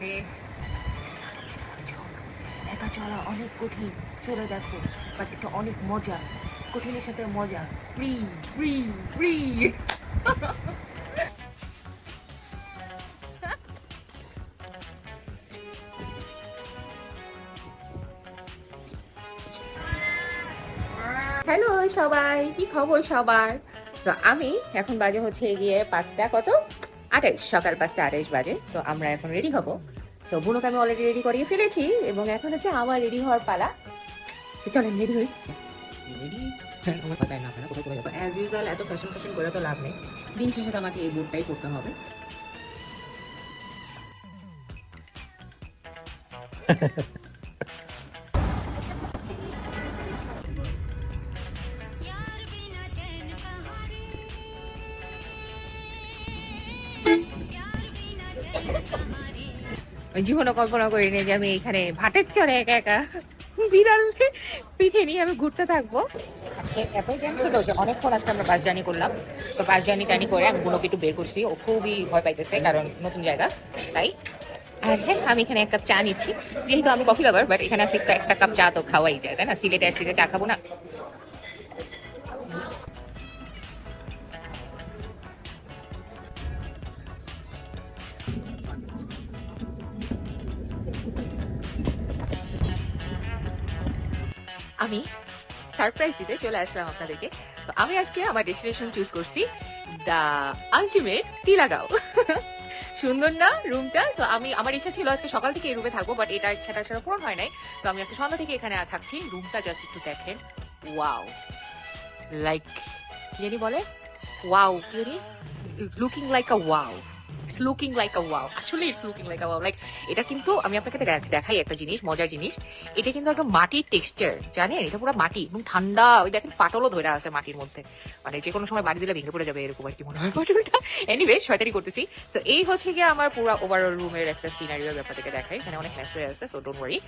আরে একা চলা অনেক কঠিন, চলে দেখো, বাট এটা অনেক মজা, কঠিনের সাথে মজা, ফ্রি ফ্রি ফ্রি। হ্যালো সবাই, কি খবর সবার? তো আমি এখন বাজে হচ্ছে গিয়ে 5:28, সকাল 5:28 বাজে। তো আমরা এখন রেডি হব। তো বুনোকে আমি অলরেডি রেডি করিয়ে ফেলেছি এবং এখন হচ্ছে আমার রেডি হওয়ার পালা। তো চলেন রেডি হই। রেডি আমার কথাই না, আপনারা কোথায় যাবো? অ্যাজ ইউজুয়াল এত ফ্যাশন ফ্যাশন করে তো লাভ নেই, দিন শেষে তো আমাকে এই বুটটাই করতে হবে। জীবনে কল্পনা করিনি যে আমি এখানে ভাটের চড়ে একা একা বিড়াল পিঠে নিয়ে আমি ঘুরতে থাকবো। আজকে এত জ্যাম ছিল যে অনেকক্ষণ আজকে আমরা বাস জার্নি করলাম। তো বাস জার্নি টানি করে আমি বুনোকে একটু বের করছি, ও খুবই ভয় পাইতেছে কারণ নতুন জায়গা, তাই। আর হ্যাঁ, আমি এখানে এক কাপ চা নিচ্ছি, যেহেতু আমি কফি লাভার, বাট এখানে আজকে একটা কাপ চা তো খাওয়াই যায়, তাই না? সিলেটে আসলে চা খাবো না? আমি সারপ্রাইজ দিতে চলে আসলাম আপনাদেরকে। তো আমি আজকে আমার ডেস্টিনেশন চুজ করছি দ্য আলটিমেট টিলাগাঁও। সুন্দর না রুমটা? তো আমি, আমার ইচ্ছা ছিল আজকে সকাল থেকে এই রুমে থাকবো, বাট এটা ইচ্ছাটা আসলে পূরণ হয় নাই। তো আমি আজকে সন্ধ্যা থেকে এখানে থাকছি। রুমটা জাস্ট একটু দেখেন, ওয়াও, লাইক কি জানি বলে, ওয়াও, কি জানি, looking like a wow, it's looking like a wow, আসলে it's looking like a wow. Like এটা কিন্তু আমি আপনাকে দেখাই একটা জিনিস, মজার জিনিস। এটা কিন্তু একটা মাটির টেক্সচার, জানেন? এটা পুরো মাটি এবং ঠান্ডা। ওই দেখেন পাটলও ধরে আছে মাটির মধ্যে, মানে যে কোনো সময় বাড়ি দিলে ভেঙে পড়ে যাবে এরকম আর কি মনে হয় পাটলটা। এনিওয়ে, শয়তানি করতেছি। সো এই হচ্ছে গিয়ে আমার পুরো ওভারঅল রুমের একটা সিনারিও ব্যাপার থেকে দেখাই। এখানে অনেক মেস হয়ে আছে, সো ডোন্ট ওয়ারি।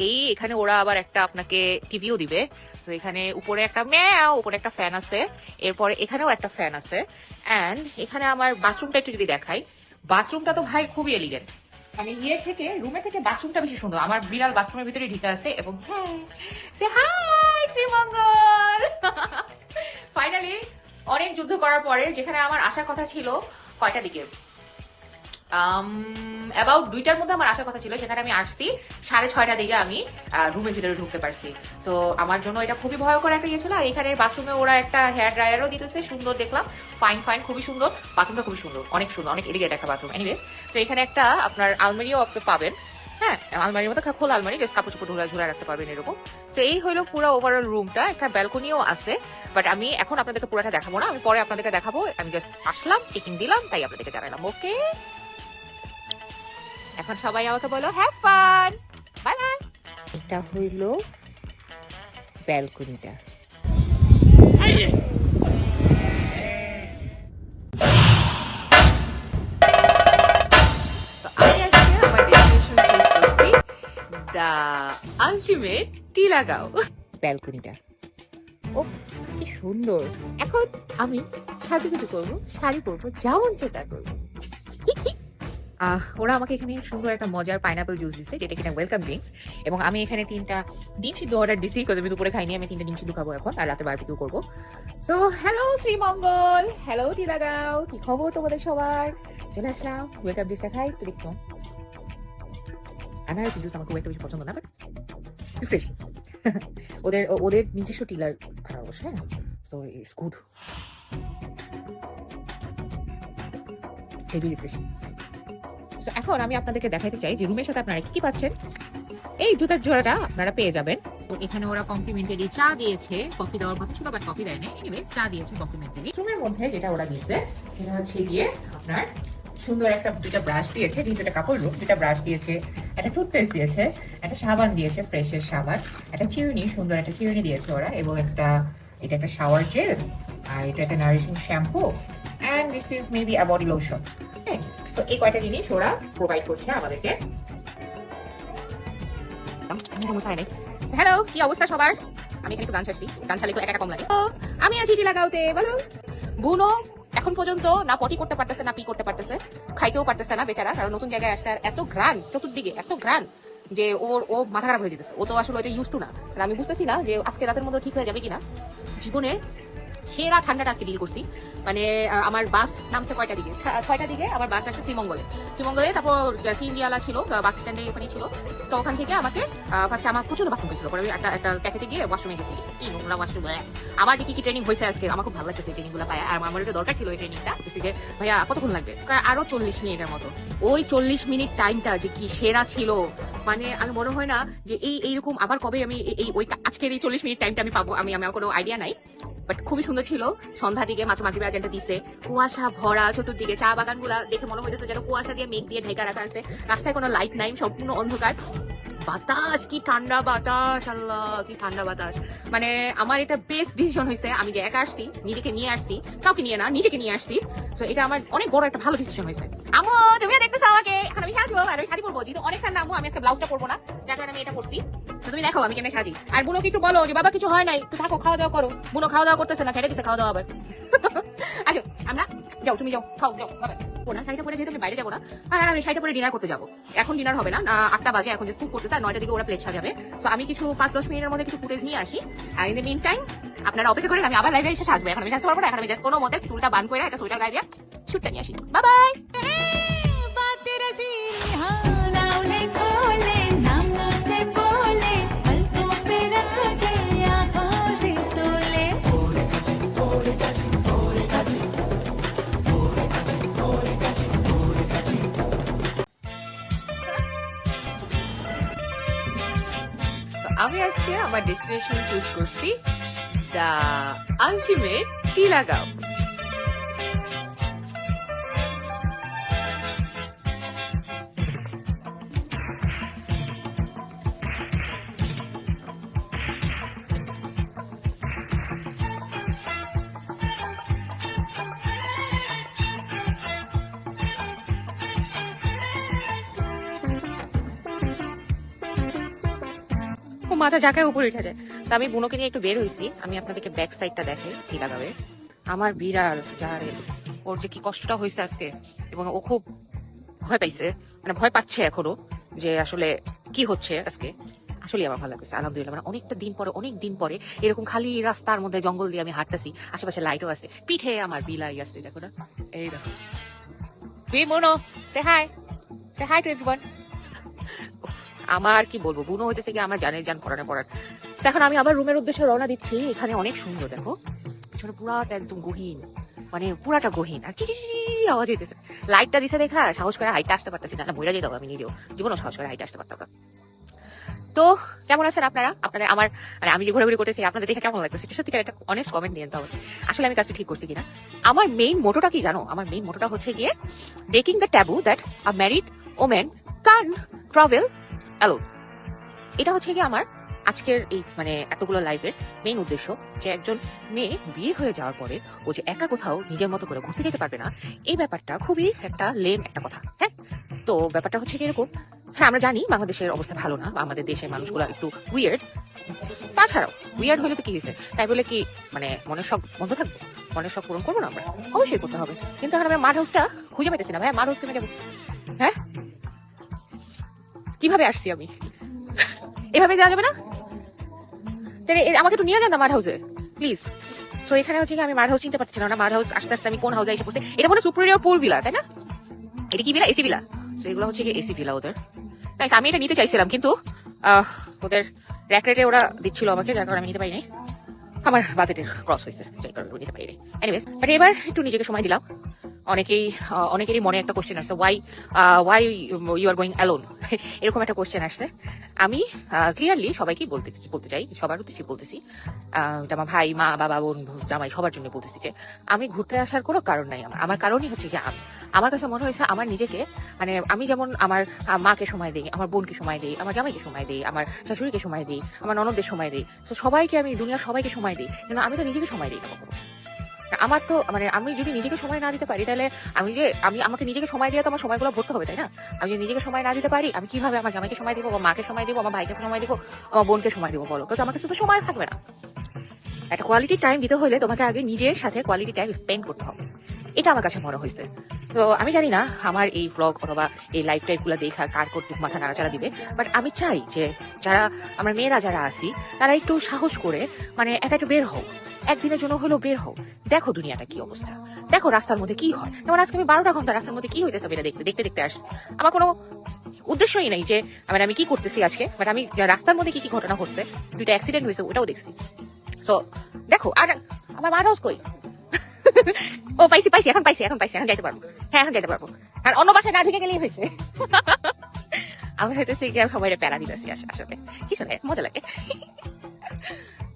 এই এখানে ওরা আবার একটা আপনাকে টিভিও দিবে। তো এখানে উপরে একটা ম্যাও, উপরে একটা ফ্যান আছে, এরপরে এখানেও একটা ফ্যান আছে। অ্যান্ড এখানে আমার বাথরুমটা একটু যদি দেখাই, বাথরুমটা তো ভাই খুবই এলিগেন্ট। মানে ইয়ে থেকে, রুমের থেকে বাথরুমটা বেশি সুন্দর। আমার বিড়াল বাথরুমের ভিতরে ঢুকে আছে এবং হ্যাঁ, সে হাই শ্রীমঙ্গল। ফাইনালি অনেক যুদ্ধ করার পরে যেখানে আমার আসার কথা ছিল কয়টা দিকে, অ্যাবাউট 2টার মধ্যে আমার আসার কথা ছিল, সেখানে আমি আসছি 6:30টার দিকে আমি রুমের ভিতরে ঢুকতে পারছি। তো আমার জন্য এটা খুবই ভয়ঙ্কর একটা ইয়ে ছিল। আর এখানে বাথরুমে ওরা একটা হেয়ার ড্রায়ারও দিতেছে, সুন্দর দেখলাম, ফাইন ফাইন, খুবই সুন্দর। বাথরুমটা খুবই সুন্দর, অনেক সুন্দর, অনেক এলিগেন্ট একটা বাথরুম। এনিওয়েজ, তো এখানে একটা আপনার আলমারিও আপনি পাবেন। হ্যাঁ, আলমারির মধ্যে খোলা আলমারি, জাস্ট কাপড় চোপড় ঝুলা রাখতে পারবেন এরকম। তো এই হলো পুরো ওভারঅল রুমটা। একটা ব্যালকনিও আছে, বাট আমি এখন আপনাদেরকে পুরোটা দেখাবো না, আমি পরে আপনাদেরকে দেখাবো। আমি জাস্ট আসলাম, চেকিং দিলাম, তাই আপনাদেরকে জানালাম। ওকে, এখন সবাই আমাকে বলো হ্যাভ ফান, বাই বাই। এটা হইল ব্যালকনিটা। তো আমি আজকে আমার ডেস্টিনেশন চুজ করছি দ্য আলটিমেট টিলাগাঁও। ব্যালকনিটা ও কি সুন্দর। এখন আমি সাজুগুজু করবো, শাড়ি পরবো, যা মন চায় তা করবো। ওরা আমাকে এখানে সুন্দর একটা মজার পাইনাপল জুস দিচ্ছে, যেটা কিনা ওয়েলকাম ড্রিঙ্কস। এবং আমি এখানে 3টা ডিম সিদ্ধ অর্ডার দিচ্ছি, কারণ আমি দুপুরে খাইনি। আমি 3টা ডিম সিদ্ধ খাবো এখন, আর রাতে বারবিকিউ করবো। So hello Sreemangal, hello Tilagaon, কি খবর তোমাদের সবার? চলে আসলাম, ওয়েলকাম ড্রিঙ্কসটা খাই একটু, দেখছো আনারস জুস আমার খুব একটা বেশি পছন্দ না, বাট রিফ্রেশিং। ওদের ওদের নিজস্ব টিলার আনারস, হ্যাঁ, so it's good, heavy refreshing. এখন আমি আপনাদেরকে দেখাতে চাই যে রুমের সাথে আপনারা কি কি পাচ্ছেন। এই জুতার জোড়াটা আপনারা পেয়ে যাবেন। তো এখানে ওরা কমপ্লিমেন্টারি চা দিয়েছে, কফি দেওয়ার কথা ছিল বাট কফি দেয় না, এনিওয়েজ চা দিয়েছে কমপ্লিমেন্টারি। রুমের মধ্যে যেটা ওরা দিয়েছে সেটা হচ্ছে গিয়ে আপনার সুন্দর একটা 2টা ব্রাশ দিয়েছে, যেহেতু এটা কাপড় রুম, 2টা ব্রাশ দিয়েছে, একটা টুথপেস্ট দিয়েছে, একটা সাবান দিয়েছে, ফ্রেশের সাবান, একটা চিরুনি, সুন্দর একটা চিরুনি দিয়েছে ওরা, এবং একটা, এটা একটা শাওয়ার জেল, আর এটা একটা nourishing shampoo, and this is maybe a body lotion. So এই কয়টা জিনিস ওরা প্রোভাইড করছে আমাদেরকে। হ্যালো, কি অবস্থা সবার? আমি এখানে একটু গান ছাড়ছি, গান ছাড়লে একটু একা কম লাগে। আমি আছি টিলাগাঁওতে, বলো। বুনো এখন পর্যন্ত না পটি করতে পারতেছে না পি করতে পারতেছে, খাইতেও পারতেছে না বেচারা, কারণ নতুন জায়গায় আসছে। আর এত ঘ্রাণ চতুর্দিকে, এত ঘ্রাণ যে ও মাথা খারাপ হয়ে যেতেছে। ও তো আসলে এটা ইউজ টু না। আমি বুঝতেছি না যে আজকে রাতের মধ্যে ঠিক হয়ে যাবে কিনা। জীবনে সেরা ঠান্ডাটা আজকে ডিল করছি। মানে আমার বাস নামছে কয়টা দিকে, 6টার দিকে আমার বাস আসছে শ্রীমঙ্গলে। তারপর সিএনজিওয়ালা ছিল বাস স্ট্যান্ডে, ওখানে ছিল। তো ওখান থেকে আমাকে ফার্স্টে আমার প্রচুর বাথরুম হয়েছিল, পরে একটা ক্যাফেতে গিয়ে ওয়াশরুমে গেছি। কি নোংরা ওয়াশরুম! আমার যে কি ট্রেনিং হয়েছে আজকে, আমার খুব ভালো লাগছে ট্রেনিং গুলো পায়। আর আমার এটা দরকার ছিল এই ট্রেনিংটা। বুঝছি যে ভাইয়া কতক্ষণ লাগবে, আরো 40 মিনিটের মতো। ওই 40 মিনিট টাইমটা যে কি সেরা ছিল, মানে আমি মনে হয় না যে এইরকম আবার কবে আমি ওই আজকের এই 40 মিনিট টাইমটা আমি পাবো। আমার কোনো আইডিয়া নাই, বাট খুবই সুন্দর ছিল। সন্ধ্যা দিকে মাত্র মাঝে আজানটা দিছে, কুয়াশা ভরা চতুর্দিকে, চা বাগান গুলা দেখে মনে হইতেছে যেন কুয়াশা দিয়ে মেঘ দিয়ে ঢেকা রাখা আছে। রাস্তায় কোনো লাইট নাই, সম্পূর্ণ অন্ধকার। বাতাস, কি ঠান্ডা বাতাস! আল্লাহ, কি ঠান্ডা বাতাস! মানে আমার এটা বেস্ট ডিসিশন হয়েছে। আমি যে একা আসছি, নিজেকে নিয়ে আসছি, কাউকে নিয়ে না, নিজেকে নিয়ে আসছি। তো এটা আমার অনেক বড় একটা ভালো ডিসিশন হয়েছে। আমো, তুমিও দেখতেছো আমাকে, এখন আমি সাজবো আর আমি শাড়ি পরবো। যেহেতু অনেক ঠান্ডা আমো, আমি আজকে ব্লাউজটা পরবো না, যার কারণে আমি এটা পরছি। তো তুমি দেখো আমি কেমনে সাজি। আর বুনোকে একটু বলো যে বাবা কিছু হয় নাই, একটু থাকো, খাওয়া দাওয়া করো। বুনো খাওয়া দাওয়া করতেছে না, ছেড়ে দিচ্ছে খাওয়া দাওয়া আবার। আচ্ছা, আমরা যাও, তুমি যাও, খাও, যাও। শাড়িটা পরে যেহেতু আমি বাইরে যাবো না, আমি শাড়িটা পরে ডিনার করতে যাবো। এখন ডিনার হবে না, 8টা বাজে, এখন যে স্কুল করতেছে, আর 9টার দিকে ওরা প্লেট সাজাবে। তো আমি কিছু 5-10 মিনিটের মধ্যে কিছু ফুটেজ নিয়ে আসি। আর ইন দ্য মিন টাইম আপনারা অপেক্ষা করেন, আমি আবার লাইভে এসে সাজবো। এখন আমি সাজতে পারবো না, এখন আমি জাস্ট কোনো মতে চুলটা বান করে একটা সোয়েটার গায়ে দিয়ে শুটটা নিয়ে আসি। Bye bye. আমি আজকে আমার ডেস্টিনেশন চুজ করছি দ্য আলটিমেট টিলাগাঁও। মাথা ঝাঁকায় উপরে উঠে যায়। তো আমি বুনোকে নিয়ে একটু বের হয়েছি। আমি আপনাদেরকে ব্যাক সাইডটা দেখাই টিলাগাঁওয়ের। আমার বিড়াল যারে, ওর যে কি কষ্টটা হয়েছে আজকে, এবং ও খুব ভয় পাইছে, মানে ভয় পাচ্ছে এখনো যে আসলে কি হচ্ছে আজকে। আসলে আমার ভালো লাগছে, আলহামদুলিল্লাহ। মানে অনেক দিন পরে এরকম খালি রাস্তার মধ্যে জঙ্গল দিয়ে আমি হাঁটতেছি, আশেপাশে লাইটও আছে, পিঠে আমার বিলাই আছে, দেখো না, এই দেখো। বুনো, সে হাই টু এভরিওয়ান। আমার কি বলবো, বুনো হইতেছে কি আমার জান পড়ার। এখন আমি আবার রুমের উদ্দেশ্যে রওনা দিচ্ছি। এখানে অনেক সুন্দর, দেখো পিছনে পুরাটা একদম গহীন, মানে পুরাটা গহীন, আর চিচি আওয়াজ হইতেছে। লাইটটা দিছে দেখা সাহস করে হাইটে আসতে পারতেছি না, বইরা যেতে হবে। আমি নিজেও জীবনও সাহস করে হাইটে আসতে পারতাম না। তো কেমন আছেন আপনারা? আপনাদের আমার মানে আমি যে ঘোরাঘুরি করতেছি, আপনাদের দেখে কেমন লাগতেছে? সত্যিকার একটা অনেস্ট কমেন্ট দিয়ে হবে আসলে আমি কাজটা ঠিক করছি কিনা। আমার মেইন মোটোটা কি জানো? আমার মেইন মোটোটা হচ্ছে গিয়ে breaking the taboo that a married women can travel alone. এটা হচ্ছে কি আমার আজকের এই মানে এতগুলো লাইভের মেইন উদ্দেশ্য, যে একজন মেয়ে বিয়ে হয়ে যাওয়ার পরে ও যে একা কোথাও নিজের মতো করে ঘুরতে যেতে পারবে না, এই ব্যাপারটা খুবই একটা লেম একটা কথা। হ্যাঁ, তো ব্যাপারটা হচ্ছে কি এরকম। হ্যাঁ, আমরা জানি বাংলাদেশের অবস্থা ভালো না, বা আমাদের দেশের মানুষগুলো একটু উইয়ার্ড। তাছাড়াও উইয়ার্ড হলে তো কি হয়েছে, তাই বলে কি মানে মনের শখ বন্ধ থাকবো? মনের শখ পূরণ করবো না? আমরা অবশ্যই করতে হবে। কিন্তু এখন আমি মাড হাউসটা খুঁজে পাইতেছি না। ভাই, মাড হাউস কেমন যাবো? হ্যাঁ, কিভাবে আসছি আমি? এভাবে যাওয়া যাবে না? আমাকে একটু নিয়ে যান না মাড হাউসে প্লিজ। তো এখানে হচ্ছে কি আমি মাড হাউস চিনতে পারছিলাম না। মাড হাউস আস্তে আস্তে আমি কোন হাউসে এসে পড়ছি। এটা মনে সুপিরিয়র পুল ভিলা, তাই না? এটা কি ভিলা? AC villa. তো এগুলো হচ্ছে কি এসি ভিলা ওদের। তাই আমি এটা নিতে চাইছিলাম, কিন্তু ওদের র্যাক রেটে ওরা দিচ্ছিল আমাকে, যার কারণে আমি নিতে পারিনি। আমার বাজেটের ক্রস হয়েছে, যার কারণে নিতে পারিনি। এনিওয়েজ, বাট এবার একটু নিজেকে সময় দিলাম। অনেকেরই মনে একটা কোশ্চেন আসছে, why you are going alone, এরকম একটা কোশ্চেন আসছে। আমি ক্লিয়ারলি সবাইকে বলতে চাই, সবার উদ্দেশ্যে বলতেছি, এটা আমার ভাই, মা, বাবা, বোন, জামাই সবার জন্য বলতেছি যে আমি ঘুরতে আসার কোনো কারণ নাই। আমার কারণই হচ্ছে কি আমার কাছে মনে হয়েছে আমার নিজেকে, মানে আমি যেমন আমার মাকে সময় দিই, আমার বোনকে সময় দিই, আমার জামাইকে সময় দিই, আমার শাশুড়িকে সময় দিই, আমার ননদদের সময় দিই, তো সবাইকে আমি দুনিয়ার সবাইকে সময় দিই, কিন্তু আমি তো নিজেকে সময় দিই না কখনো। আমার তো মানে আমি যদি নিজেকে সময় না দিতে পারি, তাহলে আমাকে নিজেকে সময় দিয়ে তো আমার সময়গুলো ভরতে হবে, তাই না? আমি যদি নিজেকে সময় না দিতে পারি, আমি কিভাবে আমার জামাইকে সময় দিব, আমার মাকে সময় দিব, আমার ভাইকে সময় দিব, আমার বোনকে সময় দিব? বলো, কারণ আমার কাছে তো সময় থাকবে না। একটা কোয়ালিটি টাইম দিতে হলে তোমাকে আগে নিজের সাথে কোয়ালিটি টাইম স্পেন্ড করতে হবে। এটা আমার কাছে মনে হয়েছে। তো আমি জানি না আমার এই ব্লগ অথবা এই লাইফ টাইপ গুলা দেখা কার কতটুক মাথা নাড়াচাড়া দিবে, বাট আমি চাই যে যারা আমরা মেয়েরা যারা আছি তারা একটু সাহস করে মানে একা একটু বের হও, একদিনের জন্য হলেও বের হও, দেখো দুনিয়াটা কি অবস্থা, দেখো রাস্তার মধ্যে কি হয়। যেমন আজকে আমি 12টা ঘন্টা রাস্তার মধ্যে কি হইতেছে এটা দেখতে দেখতে দেখতে আসছি। আমার কোনো উদ্দেশ্যই নেই যে মানে আমি কি করতেছি আজকে, বাট আমি রাস্তার মধ্যে কি কি ঘটনা হচ্ছে, 2টা অ্যাক্সিডেন্ট হয়েছে ওটাও দেখছি। তো দেখো, আর আমার মার হাউস কই? ও পাইছি পাইছি, এখন পাইছি এখন পাইছি, এখন যাইতে পারবো। হ্যাঁ এখন যাইতে পারবো, আর অন্য বাসায় না ঢুকে গেলেই হয়েছে। আমি হইতেছি গিয়ে সবাই প্যারা দিতেছি আসলে কিছু নাই, মজা লাগে।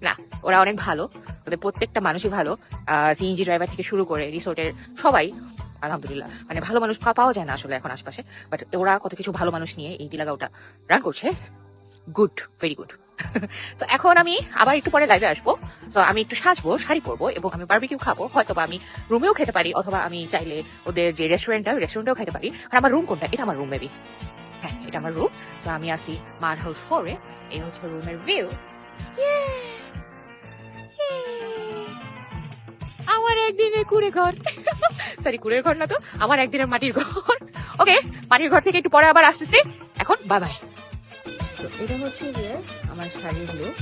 না, ওরা অনেক ভালো, ওদের প্রত্যেকটা মানুষই ভালো, সিএনজি ড্রাইভার থেকে শুরু করে রিসোর্টের সবাই আলহামদুলিল্লাহ। মানে ভালো মানুষ পাওয়া যায় না আসলে এখন আশপাশে, বাট ওরা কত কিছু ভালো মানুষ নিয়ে এই টিলাগাঁওটা রান করছে। Good, very good. তো এখন আমি আবার একটু পরে লাইভে আসবো। তো আমি একটু সাজবো, শাড়ি পরবো এবং আমি বারবিকিউ খাবো, হয়তো বা আমি রুমেও খেতে পারি, অথবা আমি চাইলে ওদের যে রেস্টুরেন্টেও খেতে পারি। আর আমার রুম কোনটা? এটা আমার রুম মেবি, হ্যাঁ এটা আমার রুম। তো আমি আসি মার হাউস 4-এ, এই হচ্ছে রুমের ভিউ। আমার একদিনের কুড়ে ঘর, সরি কুড়ের ঘর না তো, আমার একদিনের মাটির ঘর। ওকে, মাটির ঘর থেকে একটু পরে আবার আসতেছি, এখন বাই বাই। তো এটা হচ্ছে যে আমার শাড়ির লুক,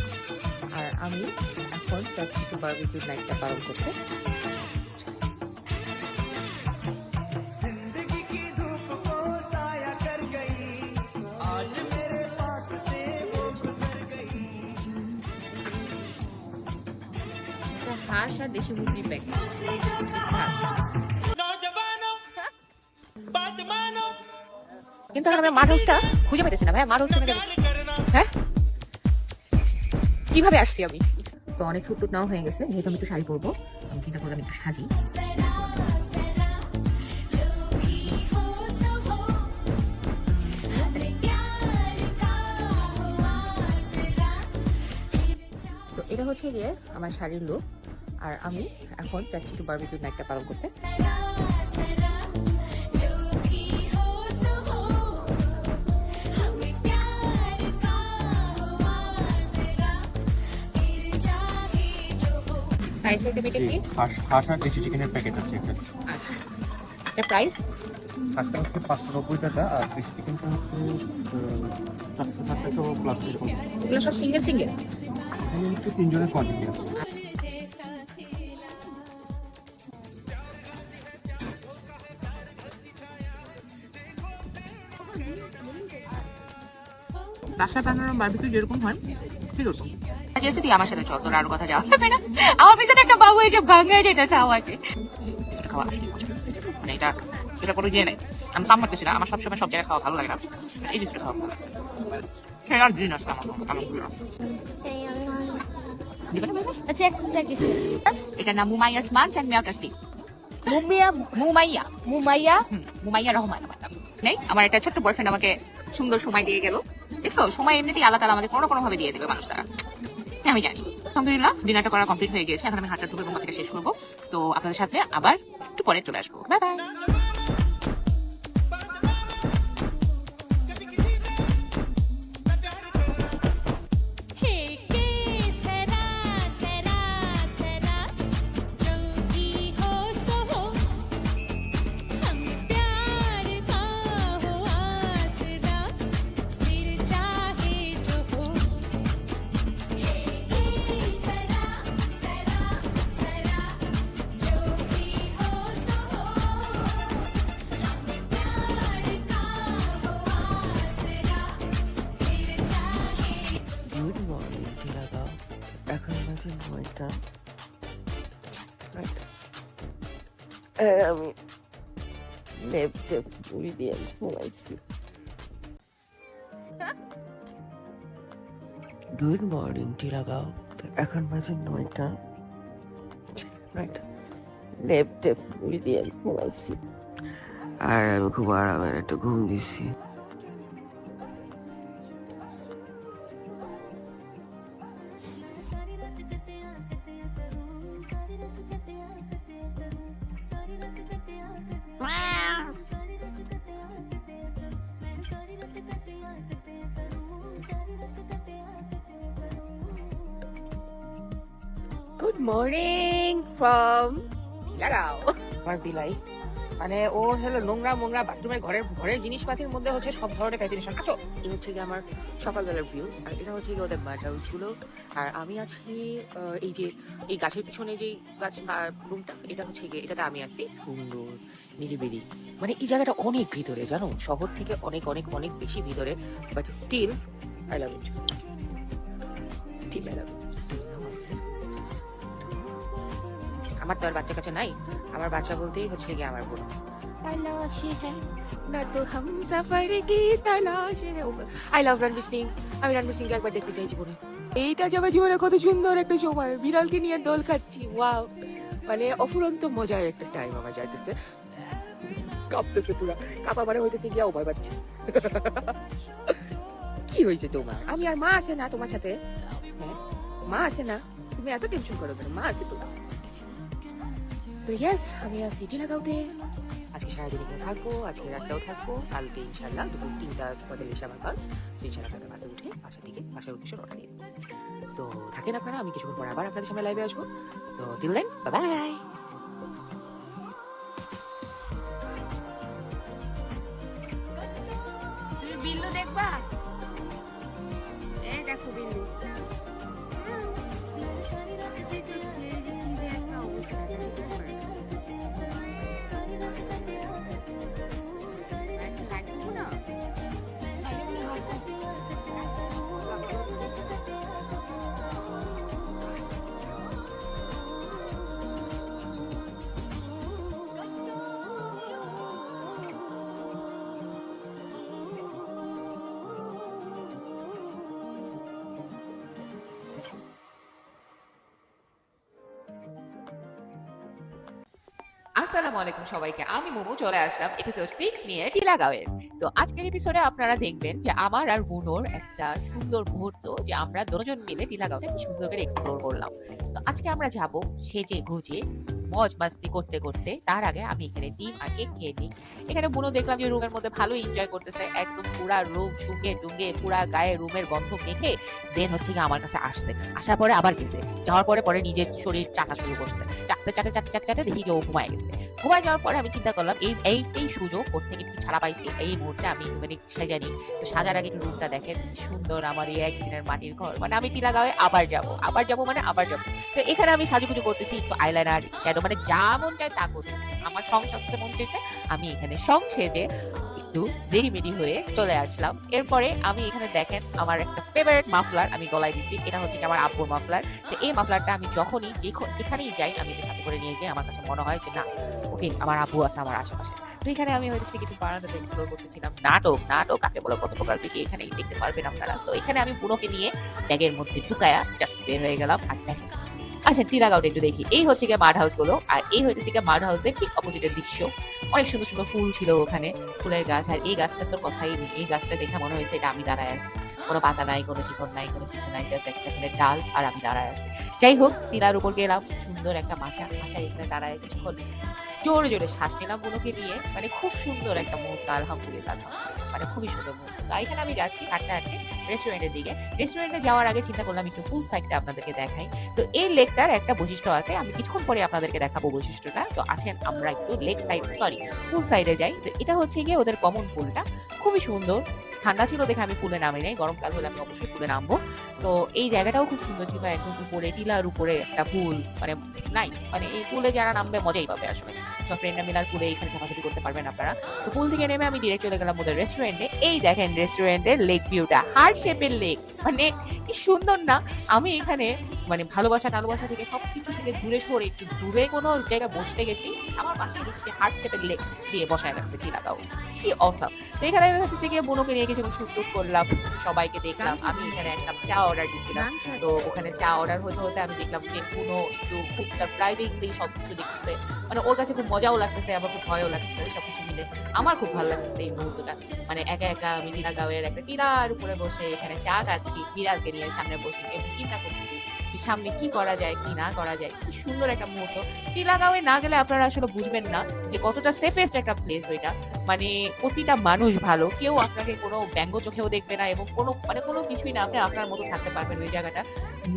আর আমি এখন যাচ্ছি একটু বারবিকিউ নাইটটা পালন করতে। হাঁস আর দেশি মুরগির প্যাকেট। কিন্তু এখন আমি মার হাউসটা খুঁজে পাইতেছি না ভাই, মার হাউস কোথায় যাবো? হ্যাঁ কিভাবে আসছি আমি? তো অনেক ছুট টুট নাও হয়ে গেছে, যেহেতু আমি একটু শাড়ি পরবো, আমি চিন্তা করলাম একটু সাজি। তো এটা হচ্ছে গিয়ে আমার শাড়ির লুক, আর আমি এখন যাচ্ছি একটু বারবিকিউ নাইটটা পালন করতে। প্রাইস হইতে প্যাকেট কি? হাঁস আর দেশি চিকেনের প্যাকেট আছে একটা। আচ্ছা, এটা প্রাইস? হাঁসটা হচ্ছে 590 টাকা আর দেশি চিকেনটা হচ্ছে 400 প্লাস। এগুলো সব সিঙ্গেল সিঙ্গেল? এখানে হচ্ছে 3 জনের কোয়ান্টিটি আছে। বাসা বানানো বারবিকিউ যেরকম হয় ঠিক আছে। জেসি তুই আমার সাথে চল, তোর আরো কথা যাওয়া হবে না। আমার পিছনে একটা বাবু এসে ভাঙাই দিতেছে আমাকে। এটা খাওয়া আসলে মজা, মানে এটা কোনো ইয়ে নেই, আমি পাম মারতেছি না। আমার সবসময় সব জায়গায় খাওয়া ভালো লাগে না, এই জিনিসটা খাওয়া ভালো লাগছে। সেরা দিন আসলে আমার এটা নাম মুমাইয়াস মাছ অ্যান্ড মিয়াও টেস্টি। মুমাইয়া রহমান আমার নাম। নেই, আমার একটা ছোট্ট বয়ফ্রেন্ড আমাকে সুন্দর সময় দিয়ে গেল। দেখছো, সময় এমনিতেই আল্লাহ তাআলা আমাদের কোনো ভাবে দিয়ে দেবে মানুষ দ্বারা, আমি জানি। আলহামদুলিল্লাহ ডিনারটা করা কমপ্লিট হয়ে গিয়েছে, এখন আমি হাঁটা ঢুকে ঘুমা থেকে শেষ করবো। তো আপনাদের সাথে আবার একটু পরে চলে আসবো, bye bye. Good morning Tilagaon, এখন বাজে 9টা। আমি লেপটে পুরি দিয়ে ঘুমাইছি। গুড মর্নিং টিলাগাঁও, এখন বাজে 9টা। লেপটে পুরি দিয়ে ঘুমাইছি, আর আমি খুব আরামের একটা ঘুম দিছি। Good morning from Tigalaw. আমার বিলাই মানে ওর হলো নোংরা মোংরা বাথরুমের ঘরের জিনিসপাতির মধ্যে হচ্ছে সব ধরনের ফ্যাসিনেশন আছো। এই হচ্ছে গিয়ে আমার সকালবেলার ভিউ, আর এটা হচ্ছে গিয়ে ওদের বার্ড হাউস গুলো। আর আমি আছি এই যে এই গাছের পিছনে যে গাছ রুমটা, এটা হচ্ছে গিয়ে এটাতে আমি আছি। সুন্দর নিরিবিলি, মানে এই জায়গাটা অনেক ভিতরে জানো, শহর থেকে অনেক অনেক অনেক বেশি ভিতরে, but still I love it, still I love it. আমার তো আর বাচ্চা কাছে নাই, আমার বাচ্চা বলতেই হচ্ছে গিয়ে আমার বোন। তালাশে হ্যাঁ না তো হাম সফর কি তালাশে হ্যাঁ। আই লাভ রণবীর সিং, আমি রণবীর সিংকে একবার দেখতে চাই জীবনে। এইটা যাবে জীবনে কত সুন্দর একটা সময়, বিড়ালকে নিয়ে দোল খাচ্ছি, ওয়াও, মানে অফুরন্ত মজার একটা টাইম আমার যাইতেছে। কাঁপতেছে পুরা, কাঁপা মানে হইতেছে গিয়া ভয় পাচ্ছে। কি হয়েছে তোমার? আমি আর মা আছে না তোমার সাথে? হ্যাঁ মা আছে না, তুমি এত টেনশন করো কেন? মা আছে তো। তো ইয়েস, আমি আর সিটি লাগাওতে আজকে সারাদিন এখানে থাকবো, আজকে রাতটাও থাকবো, কালকে ইনশাল্লাহ দুপুর 3টা বাজে এসে আমার বাস, ইনশাল্লাহ কালকে বাসে উঠে বাসার উদ্দেশ্যে রওনা দিয়ে। তো থাকেন আপনারা, আমি কিছুক্ষণ পর আবার আপনাদের সামনে লাইভে আসবো। তো টিল দেন বাই বাই। তুমি বিল্লু দেখবা? এই দেখো বিল্লু, আসসালামু আলাইকুম সবাইকে, আমি মোমো চলে আসলাম এপিসোড 6 নিয়ে টিলাগাঁওয়ের। তো আজকের এপিসোডে আপনারা দেখবেন যে আমার আর বুনোর একটা সুন্দর মুহূর্ত, যে আমরা দুজন মিলে টিলাগাঁওটা কি সুন্দর করে এক্সপ্লোর করলাম। তো আজকে আমরা যাব সেজে গুজে মজ মাস্তি করতে করতে। তার আগে আমি এখানে ডিম আর কেক খেয়ে নিই। এখানে বুনো দেখলাম যে রুমের মধ্যে ভালো এনজয় করতেছে, একদম পুরা রুম শুঙ্গে টুঙ্গে পুরা গায়ে রুমের গন্ধ মেখে দেন হচ্ছে কি আমার কাছে আসছে, আসার পরে আবার গেছে, যাওয়ার পরে পরে নিজের শরীর চাটা শুরু করছে, চাটতে দেখি যে ও ঘুমায় গেছে। ঘুমায় যাওয়ার পরে আমি চিন্তা করলাম এই সুযোগ ওর থেকে একটু ছাড়া পাইছি, এই মুহূর্তে আমি একটুখানি সাজানি। তো সাজার আগে একটু রুমটা দেখে সুন্দর, আমার এই একদিনের মাটির ঘর, মানে আমি টিলাগাঁওয়ে আবার যাবো মানে আবার যাবো। তো এখানে আমি সাজুগুজু করতেছি, একটু আইলাইনার শ্যাডো, মানে যা মন চায় তা করতেছি। আমার সং সাজতে মন চাইছে, আমি এখানে সং সেজে একটু রেডিমেডি হয়ে চলে আসলাম। এরপরে আমি এখানে দেখেন আমার একটা ফেভারিট মাফলার আমি গলায় দিছি, এটা হচ্ছে কি আমার আব্বুর মাফলার। তো এই মাফলারটা আমি যখনই যেখানেই যাই আমি এটা সাথে করে নিয়ে যাই, আমার কাছে মনে হয় যে না ওকে আমার আব্বু আছে আমার আশেপাশে। তো এখানে আমি হয়তো কিছু বারান্দাতে এক্সপ্লোর করতেছিলাম। নাটক কাকে বলে কত প্রকার দিকে এখানে দেখতে পারবেন আপনারা। তো এখানে আমি বুনোকে নিয়ে ব্যাগের মধ্যে ঢুকায়া জাস্ট বের হয়ে গেলাম। আর দেখেন আচ্ছা টিলাগাঁওটা একটু দেখি, এই হচ্ছে গিয়ে বার্ড হাউস গুলো, আর এই হচ্ছে গিয়ে বার্ড হাউসের ঠিক অপোজিটের দৃশ্য। অনেক সুন্দর সুন্দর ফুল ছিল ওখানে, ফুলের গাছ। আর এই গাছটার তোর কথাই নেই, এই গাছটা দেখে মনে হয়েছে এটা আমি দাঁড়ায় আছি, কোনো পাতা নাই, কোনো শিকড় নাই, কোনো কিছু নাই, জাস্ট একটা ডাল আর আমি দাঁড়ায় আছি। যাই হোক, টিলার উপর গেলাম, সুন্দর একটা মাচা এখানে দাঁড়ায় কিছুক্ষণ জোরে জোরে শ্বাস নিলাম বুনোকে নিয়ে, মানে খুব সুন্দর একটা মুহূর্ত, আলহামদুলিল্লাহ, মানে খুবই সুন্দর মুহূর্ত। তো এখানে আমি যাচ্ছি হাঁটতে রেস্টুরেন্টের দিকে। রেস্টুরেন্টে যাওয়ার আগে চিন্তা করলাম একটু পুল সাইডটা আপনাদেরকে দেখাই। তো এই লেকটার একটা বৈশিষ্ট্য আছে, আমি কিছুক্ষণ পরে আপনাদেরকে দেখাবো বৈশিষ্ট্যটা। তো আছেন আমরা একটু পুল সাইডে যাই। তো এটা হচ্ছে গিয়ে ওদের কমন পুলটা, খুবই সুন্দর। ঠান্ডা ছিল দেখে আমি পুলে নামি নাই, গরমকাল হলে আমি অবশ্যই পুলে নামবো। তো এই জায়গাটাও খুব সুন্দর ছিল, একদম উপরে টিলার উপরে একটা পুল, মানে নাইস, মানে এই পুলে যারা নামবে মজাই পাবে আসলে। সব ফ্রেন্ডরা মিলার পুলে এখানে চাপাচাপি করতে পারবেন আপনারা। তো পুল থেকে নেমে আমি ডিরেক্ট চলে গেলাম ওদের রেস্টুরেন্টে। এই দেখেন রেস্টুরেন্টের লেক ভিউটা, হার্ট শেপের লেক, মানে কি সুন্দর না। আমি এখানে মানে ভালোবাসা থেকে সবকিছু থেকে দূরে সরে একটু দূরে কোনো জায়গায় বসতে গেছি, আমার পাশেই দেখছি হার্ট শেপের লেক দিয়ে বসায় রাখছে টিলাগাঁও, কি অসাম। তো এখানে আমি ভাবতেছি গিয়ে বুনোকে নিয়ে কিছু শুট করলাম, সবাইকে দেখলাম। আমি এখানে একটা চা অর্ডার দিচ্ছিলাম, তো ওখানে চা অর্ডার হতে হতে আমি দেখলাম যে বুনো একটু খুব সারপ্রাইজিংলি সবকিছু দেখতেছে, মানে ওর কাছে খুব মজাও লাগতেছে আবার খুব ভয়ও লাগতেছে, সবকিছু মিলে আমার খুব ভালো লাগতেছে এই মুহূর্তটা। মানে একা একা আমি টিলাগাঁওয়ের একটা টিলার উপরে বসে এখানে চা খাচ্ছি, বিড়ালকে নিয়ে সামনে বসে এবং চিন্তা করতেছি যে সামনে কি করা যায় কি না করা যায়। কি সুন্দর একটা মুহূর্ত। টিলাগাঁওয়ে না গেলে আপনারা আসলে বুঝবেন না যে কতটা সেফেস্ট একটা প্লেস ওইটা। মানে প্রতিটা মানুষ ভালো, কেউ আপনাকে কোনো ব্যঙ্গ চোখেও দেখবে না এবং কোনো কিছুই না, আপনি আপনার মতো থাকতে পারবেন ওই জায়গাটা।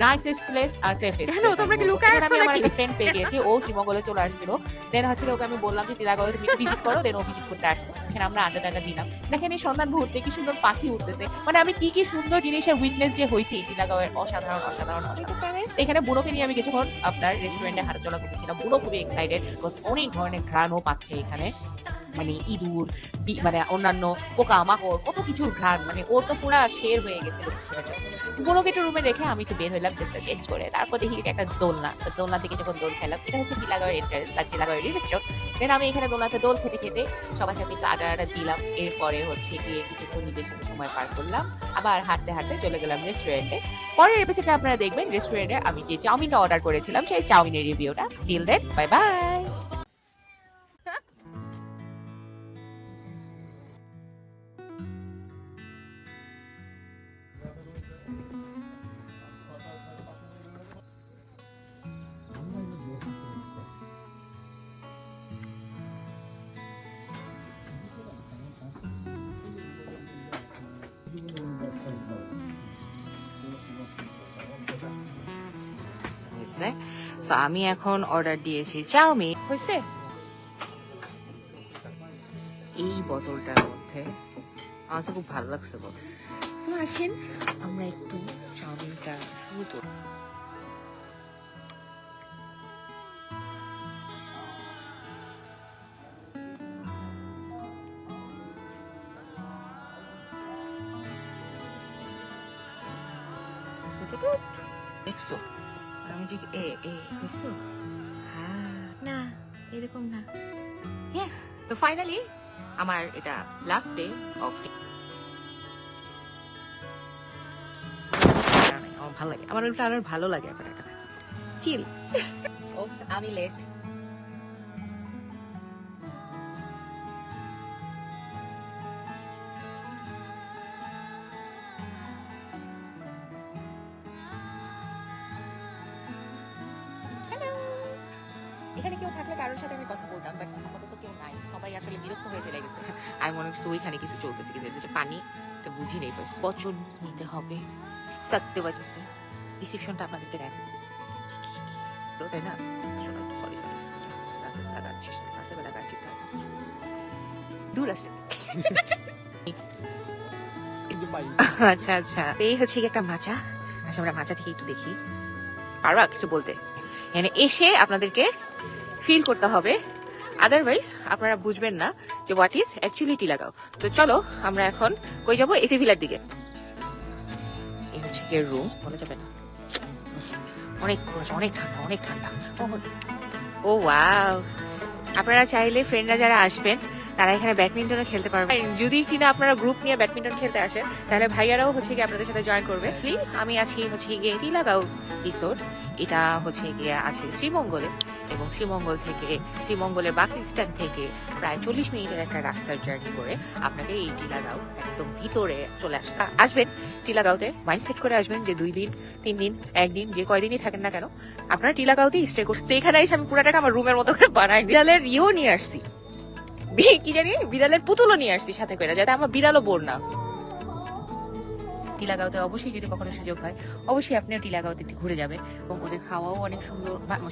নাইসেস্ট প্লেস আর সেফেস্ট। কেন তোমরা কি লুকায় আমি আছো আমার নাকি? একটা ফ্রেন্ড পেয়ে গেছি, ও শ্রীমঙ্গলে চলে আসছিল। দেন হচ্ছে ওকে আমি বললাম যে টিলাগড়ে তুমি ভিজিট করো, দেন ও ভিজিট করতে আসছে। এখানে আমরা আড্ডা দিলাম। দেখেন এই সন্ধ্যার মুহূর্তে কি সুন্দর পাখি উঠতেছে, মানে আমি কি সুন্দর জিনিসের উইটনেস যে হয়েছি টিলাগড়ের, অসাধারণ অসাধারণ অসাধারণ। এখানে বুড়োকে নিয়ে আমি কিছুক্ষণ আপনার রেস্টুরেন্টে হাঁটাচলা করতেছিলাম। বুড়ো খুবই এক্সাইটেড, অনেক ধরনের ঘ্রাণও পাচ্ছে এখানে, মানে ইঁদুর, মানে অন্যান্য পোকা মাকড়, কত কিছুর ঘ্রাণ, মানে ও তো পুরা শের হয়ে গেছিল। বুড়োকে একটু রুমে রেখে আমি একটু বের হইলাম ড্রেসটা চেঞ্জ করে। তারপর দেখি যে একটা দোলনা, দোলনা থেকে যখন দোল খেলাম, এটা হচ্ছে টিলাগড়ের এন্ট্রান্স আর টিলাগড়ের রিসেপশন। দেন আমি এখানে দোলনাতে দোল খেতে খেতে সবার সাথে একটু আড্ডা দিলাম। এরপরে হচ্ছে গিয়ে কিছুক্ষণ নিজের সাথে সময় পার করলাম, আবার হাঁটতে হাঁটতে চলে গেলাম রেস্টুরেন্টে। পরের এপিসোডে আপনারা দেখবেন রেস্টুরেন্টে আমি যে চাউমিনটা অর্ডার করেছিলাম সেই চাউমিনের রিভিউটা। Till then, bye bye. So আমি এখন অর্ডার দিয়েছি চাউমিন। হয়েছে এই বোতলটার মধ্যে, আমার তো খুব ভালো লাগছে বোতল। সো আসেন আমরা একটু চাউমিনটা শুরু করি। দেখছো আমি যে দেখছো, হ্যাঁ না এরকম না। তো ফাইনালি আমার এটা লাস্ট ডে অফ। আমার ভালো লাগে, আমার ওটা আরো ভালো লাগে। এখন এটা চিল। আমি লেট। এখানে কেউ থাকলে কারোর সাথে আমি কথা বলতাম, বাট আপাতত কেউ নাই, সবাই আসলে বিরক্ত হয়ে চলে গেছে। আমি মনে করছি ওইখানে কিছু চলতেছে, কিন্তু এটা পানি, এটা বুঝি নেই। ফার্স্ট বচন নিতে হবে, সত্যি বলতেছে। রিসেপশনটা আপনাদেরকে দেখ, তাই না? সরি রাতের বেলা গাছ দূর আছে। আচ্ছা আচ্ছা, এই হচ্ছে একটা মাচা। আচ্ছা আমরা মাচা থেকে একটু দেখি, পারবা কিছু বলতে? এখানে এসে আপনাদেরকে ফিল করতে হবে, আদারওয়াইজ আপনারা বুঝবেন না যে হোয়াট ইজ অ্যাকচুয়ালি টিলাগাঁও। তো চলো আমরা এখন কই যাবো? এসি ভিলার দিকে। এই হচ্ছে গিয়ে রুম, বলা যাবে না, অনেক খরচ, অনেক ঠান্ডা, অনেক ঠান্ডা। ও ওয়াও, আপনারা চাইলে ফ্রেন্ডরা যারা আসবেন তারা এখানে ব্যাডমিন্টনও খেলতে পারবেন। যদি কিনা আপনারা গ্রুপ নিয়ে ব্যাডমিন্টন খেলতে আসেন, তাহলে ভাইয়ারাও হচ্ছে গিয়ে আপনাদের সাথে জয়েন করবে। আমি আছি হচ্ছে গিয়ে টিলাগাঁও রিসোর্ট, এটা হচ্ছে গিয়ে আছে শ্রীমঙ্গলে, এবং শ্রীমঙ্গলের বাস স্ট্যান্ড থেকে প্রায় 40 মিনিটের একটা রাস্তার জার্নি করে আপনাকে এই টিলাগাঁও একদম ভিতরে চলে আসবেন। টিলাগাঁওতে মাইন্ড সেট করে আসবেন যে 2 দিন 3 দিন 1 দিন যে কয়দিনই থাকেন না কেন, আপনারা টিলাগাঁওতেই স্টে করতে। এখানে এসে আমি পুরাটাকে আমার রুমের মতো করে বানাই। বিড়ালের নিয়ে আসছি, কি জানি বিড়ালের পুতুলও নিয়ে আসছি সাথে করে, যাতে আমার বিড়ালও বোর না। টিলাগাঁওতে অবশ্যই যদি কখনো সুযোগ হয়, অবশ্যই আপনিও টিলাগাঁওতে ঘুরে যাবেন। এবং ওদের খাওয়াও অনেক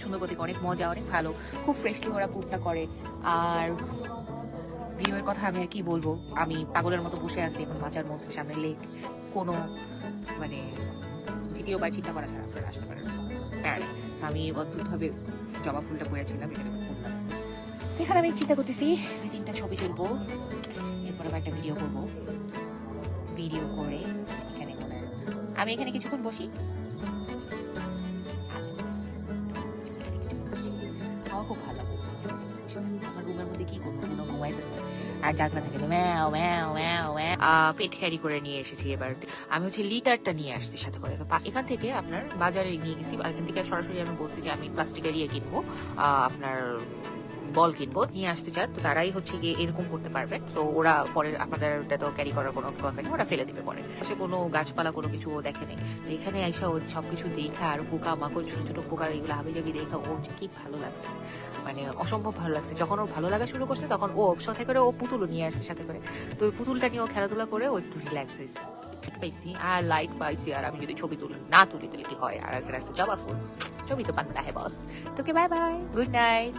সুন্দর প্রতি অনেক মজা, অনেক ভালো, খুব ফ্রেশলি ওরা কুকটা করে। আর ভিউয়ের কথা আমি আর কি বলবো, আমি পাগলের মতো বসে আছি এখন মাচার মধ্যে, সামনে লেক, কোনো মানে দ্বিতীয়বার চিন্তা করা ছাড়া আপনারা আসতে পারেন। আমি অদ্ভুতভাবে জবা ফুলটা পড়েছিলাম এখানে, এখানে আমি চিন্তা করতেছি 2-3টা ছবি তুলবো, এরপরে একটা ভিডিও করবো। ভিডিও করে আমি এখানে কিছুক্ষণ বসি, আমার খুব ভালো লাগছে। আমার রুমের মধ্যে কি করবো, কোনো ঘুমাইতেছে আর জাগনা থেকে ম্যাও ম্যাও ম্যাও পেট ক্যারি করে নিয়ে এসেছি। এবার আমি হচ্ছে লিটারটা নিয়ে আসছি সাথে করে। এখান থেকে আপনার বাজারে নিয়ে গেছি, এখান থেকে সরাসরি আমি বলছি যে আমি প্লাস্টিকের কিনবো, আপনার বল কিনবো, নিয়ে আসতে চান তো তারাই হচ্ছে গিয়ে এরকম করতে পারবে। তো ওরা পরে আপনাদের ওটা তো ক্যারি করার কোনো দরকার নেই, ওরা ফেলে দিবে পরে। সে কোনো গাছপালা কোনো কিছু ও দেখে নেই। তো এখানে আইসা ও সবকিছু দেখা আর পোকা মাকড় ছোট ছোট পোকা এগুলো হাবি জাবি দেখা ওর যে কি ভালো লাগছে, মানে অসম্ভব ভালো লাগছে। যখন ওর ভালো লাগা শুরু করছে তখন ও সাথে করে ও পুতুলও নিয়ে আসছে সাথে করে। তো ওই পুতুলটা নিয়ে ও খেলাধুলা করে ও একটু রিল্যাক্স হয়েছে পাইছি আর লাইট পাইছি। আর আমি যদি ছবি না তুলি তাহলে কি হয়, আর একটা আছে জবা ফুল, ছবি তো বান্দা হে বস। তোকে বাই বাই, গুড নাইট।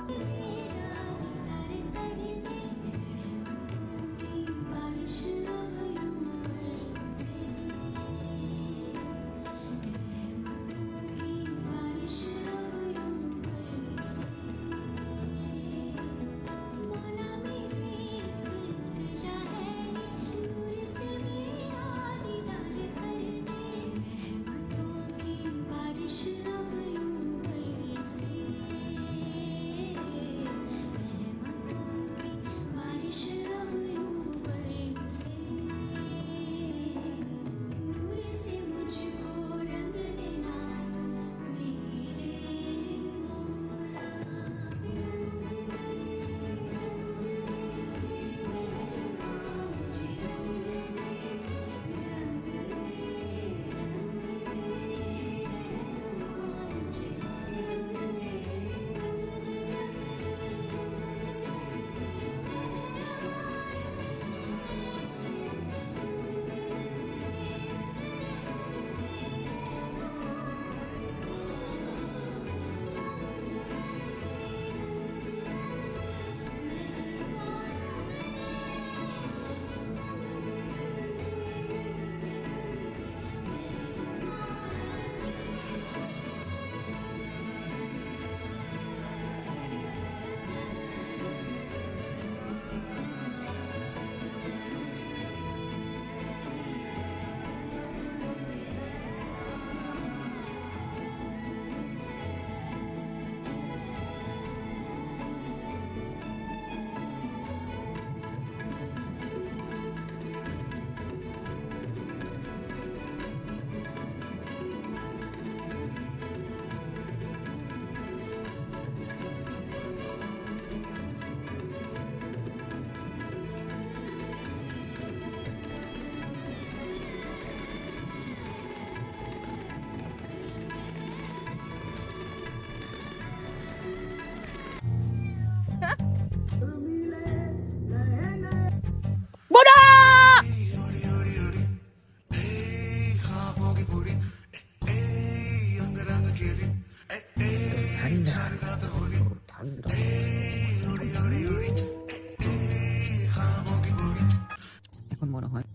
এখন মনে হয়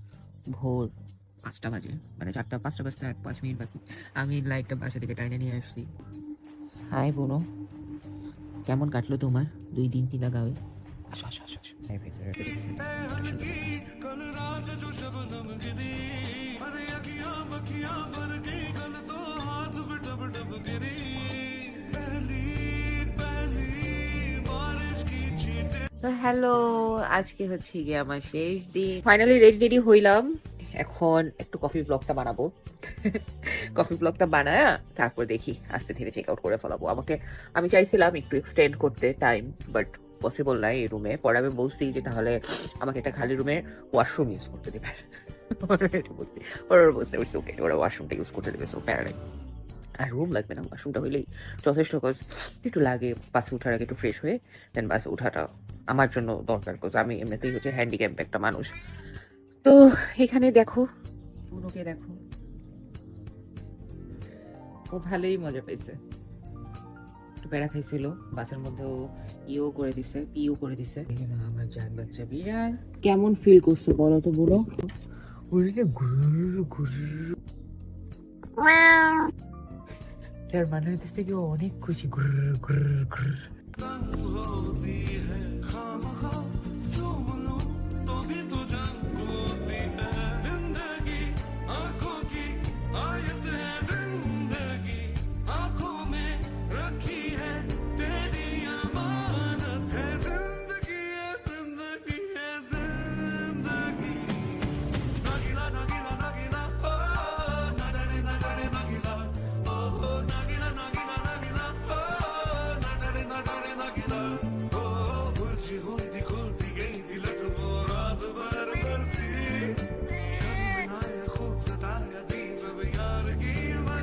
ভোর 5টা বাজে, মানে 5টা বাজতে আর 5 মিনিট বাকি। আমি লাইটটা বাসা থেকে টাইনে নিয়ে আসছি। হাই বোনো, কেমন কাটলো তোমার 2 দিন টিলাগাঁওয়ে? আসো আসো আসো আসো। এই ভেতরে দেখছি তো হ্যালো, আজকে হচ্ছে গিয়ে আমার শেষ দিন। ফাইনালি রেডি হইলাম, এখন একটু কফি ব্লগটা বানাবো। কফি ব্লগটা বানায় তারপর দেখি আস্তে ধীরে চেক আউট করে ফেলাবো। আমি চাইছিলাম একটু এক্সটেন্ড করতে টাইম, বাট পসিবল নাই এই রুমে। পরে আমি বলছি যে তাহলে আমাকে একটা খালি রুমে ওয়াশরুম ইউজ করতে দেবে। ওরা বলছে ওকে, ওরা ওয়াশরুমটা ইউজ করতে দেবে, সো প্যারাডাইম। আর রুম লাগবে না, ওয়াশরুমটা হইলেই যথেষ্ট। কজ একটু লাগে বাসে ওঠার আগে একটু ফ্রেশ হয়ে দেন বাসে ওঠাটা আমার জন্য দরকার। কজ আমি এমনিতেই হচ্ছে হ্যান্ডিক্যাম্প একটা মানুষ। তো এখানে দেখো, পুনুকে দেখো, ও ভালোই মজা পাইছে। একটু প্যারা খাইছিল বাসের মধ্যে, ও ইও করে দিছে, পিও করে দিছে। আমার জান বাচ্চা বিড়াল কেমন ফিল করছো বলো তো বুড়ো? উড়িতে ঘুর ঘুর, তার মানে হচ্ছে কি ও অনেক খুশি। ঘুর ঘুর ঘুর।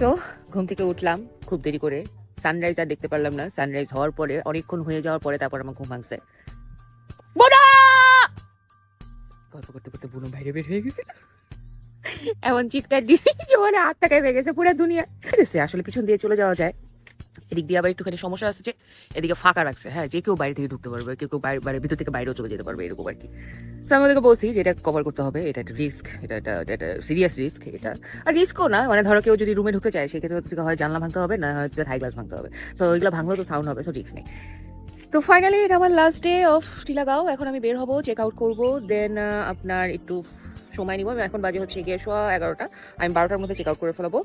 তো ঘুম থেকে উঠলাম খুব দেরি করে, সানরাইজ আর দেখতে পারলাম না। সানরাইজ হওয়ার পরে অনেকক্ষণ হয়ে যাওয়ার পরে তারপর আমার ঘুম ভাঙছে। বোনা গল্প করতে করতে বুনো বাইরে বের হয়ে গেছে, এমন চিৎকার দিয়েছে যে মানে হাত টাকায় হয়ে গেছে পুরো দুনিয়া। আসলে পিছন দিয়ে চলে যাওয়া যায়, এদিক দিয়ে আবার একটুখানি সমস্যা আছে যে এদিকে ফাঁকা রাখছে। হ্যাঁ, যে কেউ বাইরে থেকে ঢুকতে পারবে, কেউ কেউ বাইরে ভিতর থেকে বাইরেও চলে যেতে পারবে, এরকম আর কি। তো আমি ওদেরকে বলছি যে এটা কভার করতে হবে, এটা একটা রিস্ক, এটা সিরিয়াস রিস্ক। এটা আর রিস্কও না, মানে ধরো কেউ যদি রুমে ঢুকতে চায় সেক্ষেত্রে হচ্ছে হয় জানলা ভাঙতে হবে, না হচ্ছে হাই গ্লাস ভাঙতে হবে। তো ওইগুলো ভাঙলেও তো সাউন্ড হবে, সো রিস্ক নেই। তো ফাইনালি এটা আমার লাস্ট ডে অফ টিলাগাঁও। এখন আমি বের হবো, চেক আউট করবো, দেন আপনার একটু সময় নিব। এখন বাজে হচ্ছে গিয়ে 11:15, আমি 12টার মধ্যে চেক আউট করে ফেলাবো।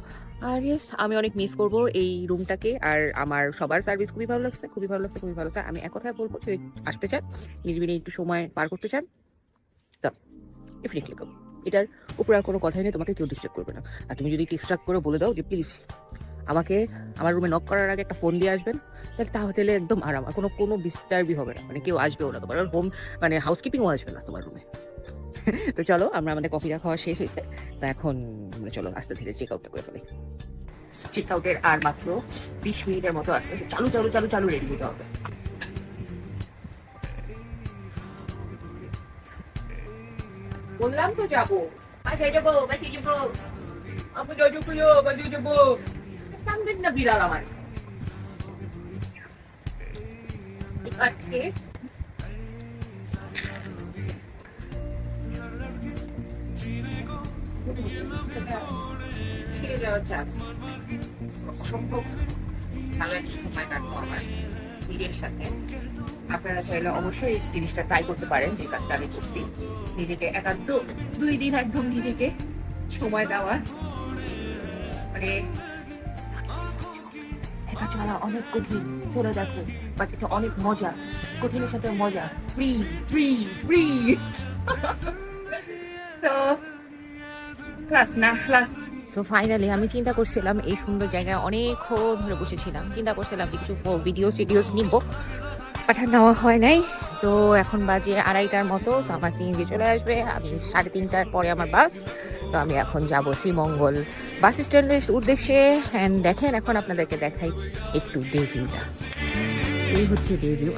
আর ইয়েস, আমি অনেক মিস করবো এই রুমটাকে। আর আমার সবার সার্ভিস খুবই ভালো লাগছে, খুবই ভালো লাগছে, খুবই ভালো লাগছে। আমি এক কথায় বলবো যদি আসতে চান, নিরিবিলি একটু সময় পার করতে চান, তো ডেফিনেটলি কাম। এটার উপরে আর কোনো কথাই নেই, তোমাকে কেউ ডিস্টার্ব করবে না। আর তুমি যদি ডিস্টার্ব করে বলে দাও যে প্লিজ আমাকে আমার রুমে নক করার আগে একটা ফোন দিয়ে আসবেন, তাহলে একদম আরাম, আর কোনো ডিস্টার্বই হবে না, মানে কেউ আসবেও না তোমার হোম, মানে হাউসকিপিংও আসবে না তোমার রুমে। তো চলো, আমরা আমাদের কফিটা খাওয়া শেষ হয়েছে, তো এখন চলো আস্তে ধীরে চেক আউটটা করে ফেলি। চেক আউটের আর মাত্র 20 মিনিটের মতো আছে, চালু চালু চালু চালু রেডি হতে হবে। বললাম তো যাবো, আচ্ছা যাবো, বাকি যাবো, আমি যাবো, কামবেন না বিড়াল আমার। আজকে ছিঁড়ে যাওয়ার চান্স, অসম্ভব ভালো একটা সময় কাটবো আমার নিজের সাথে। আপনারা চাইলে অবশ্যই এই জিনিসটা ট্রাই করতে পারেন, যে কাজটা আমি করছি, নিজেকে একান্ত 2 দিন একদম নিজেকে সময় দেওয়া। মানে একা চলা অনেক কঠিন, চলে দেখো, বাট এটা অনেক মজা, কঠিনের সাথে মজা, ফ্রি ফ্রি ফ্রি। তো ক্লাস না ক্লাস। সো ফাইনালি আমি চিন্তা করছিলাম এই সুন্দর জায়গায় অনেকক্ষণ ধরে বসেছিলাম, চিন্তা করছিলাম যে কিছু ভিডিওস নিবো, পাঠা নেওয়া হয় নাই। তো এখন বাজে 2:30টার মতো, তো আমার সিএনজি চলে আসবে, আমি 3:30টার পরে আমার বাস। তো আমি এখন যাবো শ্রীমঙ্গল বাস স্ট্যান্ডের উদ্দেশ্যে। অ্যান্ড দেখেন, এখন আপনাদেরকে দেখাই একটু ডে ভিউটা। এই হচ্ছে ডে ভিউ।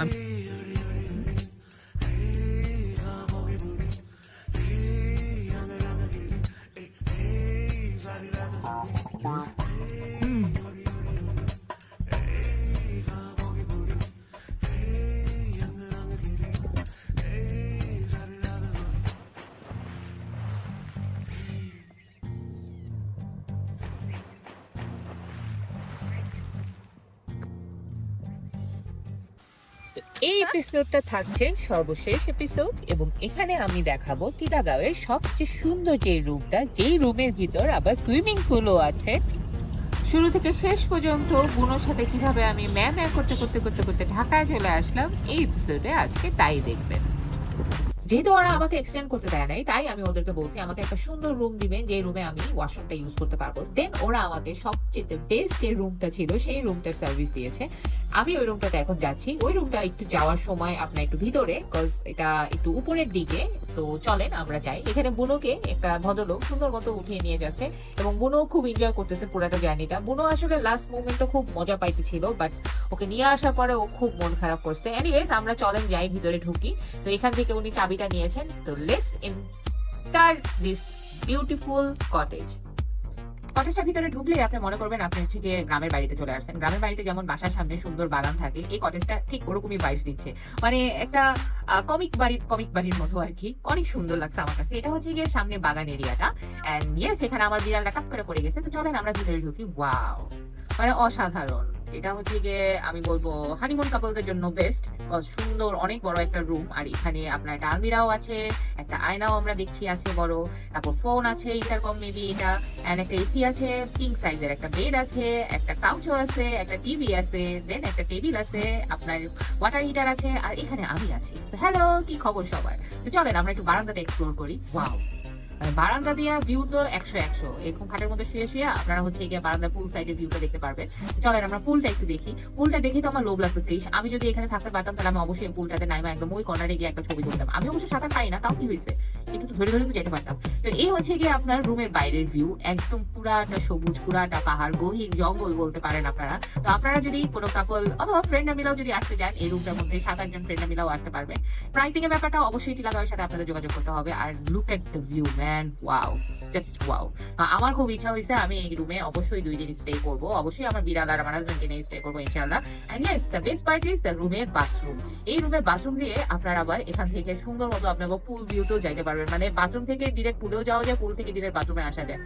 এই এপিসোডটা থাকছে সর্বশেষ এপিসোড, এবং এখানে আমি দেখাবো টিলাগাঁওয়ের সবচেয়ে সুন্দর যে রুমটা, যেই রুমের ভিতর আবার সুইমিং পুলও আছে। শুরু থেকে শেষ পর্যন্ত বুনোর সাথে কিভাবে আমি ম্যাম করতে করতে করতে করতে ঢাকায় চলে আসলাম, এই এপিসোডে আজকে তাই দেখবেন। যেহেতু ওরা আমাকে এক্সটেন্ড করতে দেয় নাই, তাই আমি ওদেরকে বলছি আমাকে একটা সুন্দর রুম দিবেন, যে রুমে আমি ওয়াশরুমটা ইউজ করতে পারবো। দেন ওরা আমাকে সবচেয়ে বেস্ট যে রুমটা ছিল সেই রুমটার সার্ভিস দিয়েছে। আমি ওই রুমটাতে এখন যাচ্ছি। ওই রুমটা একটু যাওয়ার সময় আপনার একটু ভিতরে, বিকজ এটা একটু উপরের দিকে। তো চলেন আমরা যাই। এখানে বুনোকে একটা ভদ্রলোক সুন্দর মতো উঠিয়ে নিয়ে যাচ্ছে, এবং বুনো খুব এনজয় করতেছে পুরোটা জার্নিটা। বুনো আসলে লাস্ট মোমেন্টটা খুব মজা পাইতেছিল, বাট ওকে নিয়ে আসার পরে ও খুব মন খারাপ করছে। এনিওয়েজ, আমরা চলেন যাই, ভিতরে ঢুকি। তো এখান থেকে উনি চাবিটা নিয়েছেন। তো let's enter this beautiful cottage. কটেজটার ভিতরে ঢুকলে আপনি মনে করবেন আপনি হচ্ছে গিয়ে গ্রামের বাড়িতে চলে আসছেন। গ্রামের বাড়িতে যেমন বাসার সামনে সুন্দর বাগান থাকে, এই কটেজটা ঠিক ওরকমই ভাইবস দিচ্ছে। মানে একটা কমিক বাড়ির মতো আর কি। অনেক সুন্দর লাগছে আমার কাছে। এটা হচ্ছে গিয়ে সামনে বাগান এরিয়াটা। এন্ড ইয়েস, এখানে আমার বিড়ালটা টাপ করে পড়ে গেছে। তো চলেন আমরা ভিতরে ঢুকি। ওয়াও, মানে অসাধারণ। এটা হচ্ছে গিয়ে আমি বলবো হানিমুন কাপলদের জন্য বেস্ট। সুন্দর অনেক বড় একটা রুম, আর এখানে আপনার একটা আলমিরাও আছে, একটা আয়নাও আমরা দেখছি আছে বড়, তারপর ফোন আছে ইন্টারকম মেবি এটা, এন্ড একটা এসি আছে, কিং সাইজের একটা বেড আছে, একটা কাউচও আছে, একটা টিভি আছে, দেন একটা টেবিল আছে, আপনার ওয়াটার হিটার আছে, আর এখানে আমি আছি। হ্যালো, কি খবর সবার? তো চলেন আমরা একটু বারান্দাটা এক্সপ্লোর করি। ওয়াও, বারান্দা দিয়া ভিউ তো 100 এরকম খাটের মধ্যে শুয়ে শুয়ে আপনারা হচ্ছে গিয়ে বারান্দা পুল সাইডের ভিউটা দেখতে পারবেন। চলেন আমরা পুলটা একটু দেখি। পুলটা দেখে তো আমার লোভ লাগতেছে। আমি যদি এখানে থাকতে পারতাম তাহলে আমি অবশ্যই পুলটাতে নাইমা একদম ওই কর্নারে গিয়ে একটা ছবি তুলতাম। আমি অবশ্যই সাঁতার পাই না, তাও কি হয়েছে, একটু ধরে ধরে তো যেতে পারতাম। তো এই হচ্ছে গিয়ে আপনার রুমের বাইরের ভিউ, একদম পুরাটা সবুজ, পুরাটা পাহাড়, গহীন জঙ্গল বলতে পারেন আপনারা। তো আপনারা যদি কোনো কাপল অথবা ফ্রেন্ডরা মিলাও যদি আসতে চান, এই রুমটার মধ্যে 7-8 জন ফ্রেন্ডরা মিলাও আসতে পারবে। প্রাইসিং এর ব্যাপারটা অবশ্যই টিলাগাঁওয়ের সাথে আপনাদের যোগাযোগ করতে হবে। আর look at the view man, wow, just wow. আমার খুব ইচ্ছা হয়েছে আমি এই রুমে অবশ্যই 2 দিন স্টে করব, অবশ্যই আমার বিড়াল আর আমার হাজবেন্ডকে নিয়ে স্টে করবো ইনশাআল্লাহ। And yes, the best part is the রুমের বাথরুম। এই রুমের বাথরুম দিয়ে আপনারা আবার এখান থেকে সুন্দর মতো আপনাকে পুল ভিউতেও যাইতে পারবেন, মানে বাথরুম থেকে ডিরেক্ট পুলেও যাওয়া যায়, পুল থেকে ডিরেক্ট বাথরুমে আসা যায়।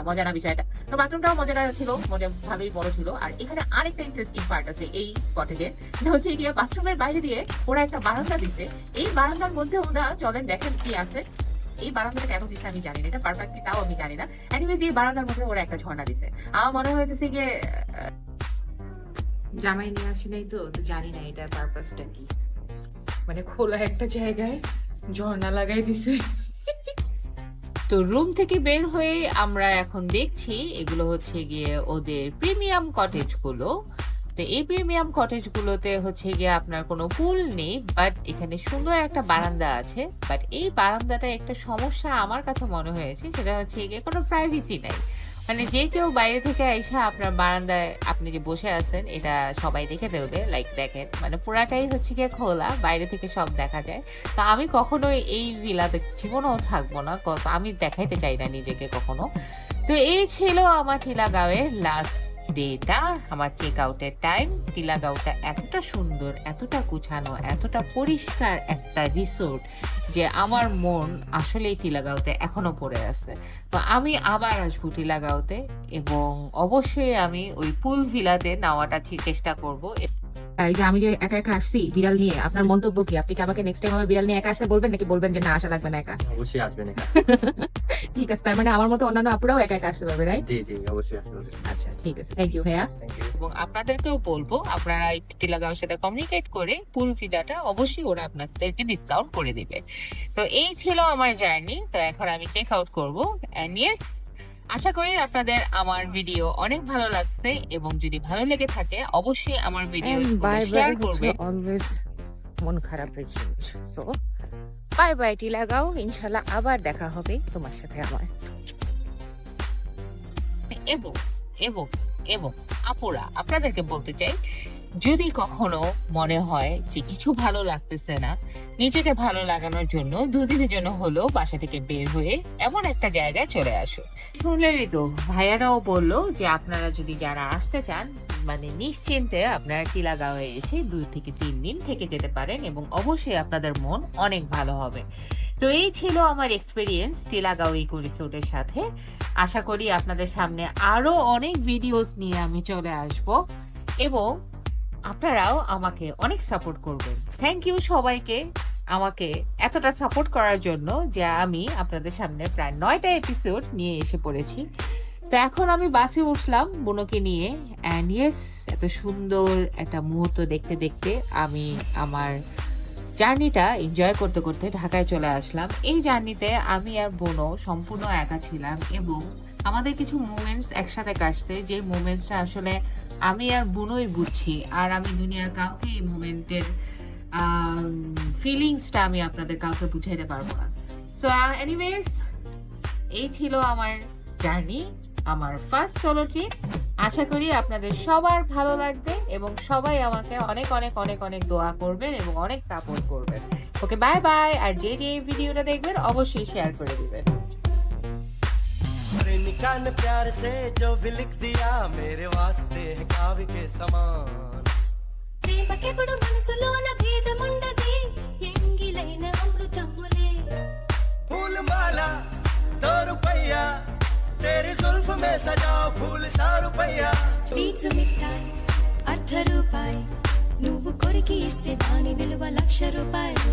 মজা না বিষয়টা। তো বাথরুমটাও মজাদার ছিল, মজা ভালোই বড় ছিল। আর এখানে আরেকটা ইন্টারেস্টিং পার্ট আছে এই কটেজে, যেটা হচ্ছে গিয়ে বাথরুমের বাইরে দিয়ে ওরা একটা বারান্দা দিচ্ছে। এই বারান্দার মধ্যে ওরা চলেন দেখেন কি আছে। এই বারান্দাটা কেন দিচ্ছে আমি জানি না, এটা পারপাস কি তাও আমি জানি না। এনিওয়েজ এই বারান্দার মধ্যে ওরা একটা ঝর্ণা দিচ্ছে। আমার মনে হইতেছে গিয়ে জামাই নিয়ে আসি নাই তো জানি না এটার পারপাসটা কি, মানে খোলা একটা জায়গায় ঝর্ণা লাগাই দিছে। তো রুম থেকে বের হয়ে আমরা এখন দেখছি এগুলো হচ্ছে গিয়ে ওদের প্রিমিয়াম কটেজ গুলো। তো এই প্রিমিয়াম কটেজ গুলোতে হচ্ছে গিয়ে আপনার কোনো পুল নেই, বাট এখানে সুন্দর একটা বারান্দা আছে। বাট এই বারান্দাটা একটা সমস্যা আমার কাছে মনে হয়েছে, সেটা হচ্ছে গিয়ে কোনো প্রাইভেসি নাই। মানে যে কেউ বাইরে থেকে এসে আপনার বারান্দায় আপনি যে বসে আছেন এটা সবাই দেখে ফেলবে। লাইক দেখেন, মানে পুরাটাই হচ্ছে গিয়ে খোলা, বাইরে থেকে সব দেখা যায়। তো আমি কখনোই এই ভিলাতে জীবনেও থাকবো না, কজ আমি দেখাইতে চাই না নিজেকে কখনো। তো এই ছিল আমার টিলাগাঁওয়ের লাস্ট ডেটা, আমার চেক আউটের টাইম। টিলাগাঁওটা এতটা সুন্দর, এতটা গুছানো, এতটা পরিষ্কার একটা রিসোর্ট যে আমার মন আসলেই টিলাগাঁওতে এখনো পড়ে আছে। তো আমি আবার আসবো টিলাগাঁওতে, এবং অবশ্যই আমি ওই পুল ভিলাতে নেওয়াটা চেষ্টা করব। এই যে আমি যে একা একা আসছি বিড়াল নিয়ে, আপনার মন্তব্য কি? আপনি কি আমাকে নেক্সট টাইম আমার বিড়াল নিয়ে একা আসতে বলবেন, নাকি বলবেন যে না আসা লাগবে না একা? অবশ্যই আসবেন একা। ঠিক আছে, তার মানে আমার মতো অন্যান্য আপুরাও একা একা আসতে পারবে, রাইট? জি জি, অবশ্যই আসতে হবে। আচ্ছা ঠিক আছে, থ্যাংক ইউ ভাইয়া। Thank you. এবং আপনাদেরকেও বলবো আপনারা একটু টিলাগাঁওর সাথে কমিউনিকেট করে পুল ভিলাটা অবশ্যই ওরা আপনাদেরকে ডিসকাউন্ট করে দিবে। তো এই ছিল আমার জার্নি। তো এখন আমি চেক আউট করবো। এন্ড ইয়েস, আশা করি আপনাদের আমার ভিডিও অনেক ভালো লাগছে, এবং যদি ভালো লেগে থাকে অবশ্যই আমার ভিডিও শেয়ার করবে। অলওয়েজ মন খারাপের জিনিস। সো বাই বাই টিলাগাঁও, ইনশাআল্লাহ আবার দেখা হবে তোমার সাথে আমার। এবং এবং এবং আপুরা, আপনাদেরকে বলতে চাই, যদি কখনো মনে হয় যে কিছু ভালো লাগতেছে না, নিজেকে ভালো লাগানোর জন্য 2 দিনের জন্য হলেও বাসা থেকে বের হয়ে এমন একটা জায়গায় চলে আসো। শুনলেনই তো, ভাইয়ারাও বললো যে আপনারা যদি যারা আসতে চান, মানে নিশ্চিন্তে আপনারা টিলাগাঁওয়ে এসে 2 থেকে 3 দিন থেকে যেতে পারেন, এবং অবশ্যই আপনাদের মন অনেক ভালো হবে। তো এই ছিল আমার এক্সপেরিয়েন্স টিলাগাঁও ইকো রিসোর্টের সাথে। আশা করি আপনাদের সামনে আরো অনেক ভিডিওস নিয়ে আমি চলে আসব, এবং আপনারাও আমাকে অনেক সাপোর্ট করবেন। থ্যাংক ইউ সবাইকে আমাকে এতটা সাপোর্ট করার জন্য, যে আমি আপনাদের সামনে প্রায় 9টা এপিসোড নিয়ে এসে পড়েছি। তো এখন আমি বাসে উঠলাম বুনোকে নিয়ে। অ্যান্ড ইয়েস, এত সুন্দর একটা মুহূর্ত দেখতে দেখতে আমি আমার জার্নিটা এনজয় করতে করতে ঢাকায় চলে আসলাম। এই জার্নিতে আমি আর বোনো সম্পূর্ণ একা ছিলাম, এবং আমাদের কিছু মোমেন্টস একসাথে কাটছে, যে মোমেন্টসটা আসলে আমি আর বোনোই বুঝছি, আর আমি দুনিয়ার কাউকে এই মোমেন্টের ফিলিংসটা আমি আপনাদের কাউকে বুঝাইতে পারবো না। সো এনিওয়েজ, এই ছিল আমার জার্নি, আমার ফার্স্ট সোলো ট্রিপ। আশা করি আপনাদের সবার ভালো লাগবে, এবং সবাই আমাকে অনেক অনেক অনেক অনেক দোয়া করবেন এবং অনেক সাপোর্ট করবেন। ওকে, বাই বাই। আর যে যে ভিডিওটা দেখবেন অবশ্যই শেয়ার করে দিবেন। प्रेमिका ने प्यार से जो भी लिख दिया मेरे वास्ते है काव्य के समान। ప్రేమకే పడు మనసులోన భేదముండదే ఎంగిలైన అమృతములే फूल माला 2 रुपया तेरी जुल्फ में सजाओ फूल सा रुपया। స్వీట్స్ మిఠాయి అర్ధ రూపాయి నువ్వు కొరికి ఇస్తే దాని విలువ 1,00,000 రూపాయలు